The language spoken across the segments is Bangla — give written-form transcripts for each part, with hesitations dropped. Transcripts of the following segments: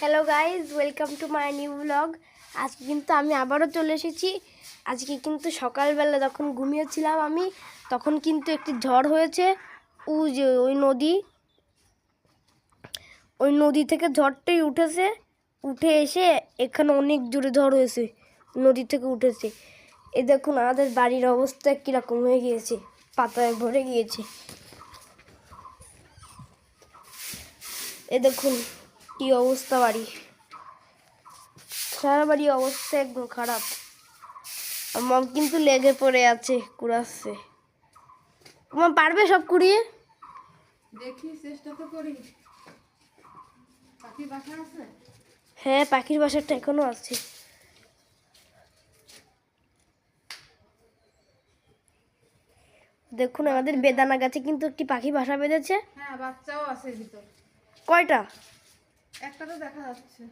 Hello guys, welcome to my new blog. আজকে কিন্তু আমি আবারও চলে এসেছি। আজকে কিন্তু সকালবেলা যখন ঘুমিয়েছিলাম আমি, তখন কিন্তু একটি ঝড় হয়েছে। ওই নদী থেকে ঝড়টাই উঠেছে, উঠে এসে এখানে অনেক জোরে ঝড় হয়েছে, নদী থেকে উঠেছে। এ দেখুন আমাদের বাড়ির অবস্থা কীরকম হয়ে গিয়েছে, পাতায় ভরে গিয়েছে। এ দেখুন কি অবস্থা, সারা বাড়ির অবস্থা একদম খারাপ। মম কিন্তু লেগে পড়ে আছে, কুড়াচ্ছে। মম পারবে সব কুড়িয়ে? দেখি, চেষ্টা তো করি। পাখির বাসা আছে? হ্যাঁ, পাখির বাসাটা এখনো আছে। দেখুন আমাদের বেদানা গাছে কিন্তু একটি পাখি বাসা বেঁধেছে। হ্যাঁ, বাচ্চাও আছে ভিতর। কয়টা? একটা তো দেখা যাচ্ছে।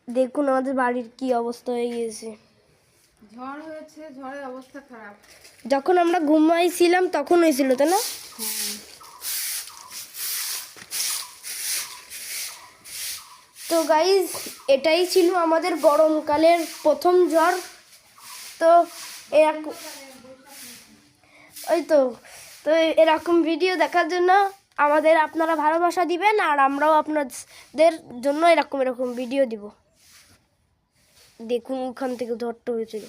দেখুন আমাদের বাড়ির কি অবস্থা হয়ে গিয়েছে। ঝড় হয়েছে, ঝড়ের অবস্থা খারাপ। যখন আমরা ঘুমাইছিলাম তখন হয়েছিল, তাই না? তো গাইজ, এটাই ছিল আমাদের গরমকালের প্রথম ঝড়। তো এরকম তো এরকম ভিডিও দেখার জন্য আপনারা ভালোবাসা দিবেন, আর আমরাও আপনাদের জন্য এরকম ভিডিও দিব। দেখুন ওখান থেকে ঝড়টা হয়েছিল।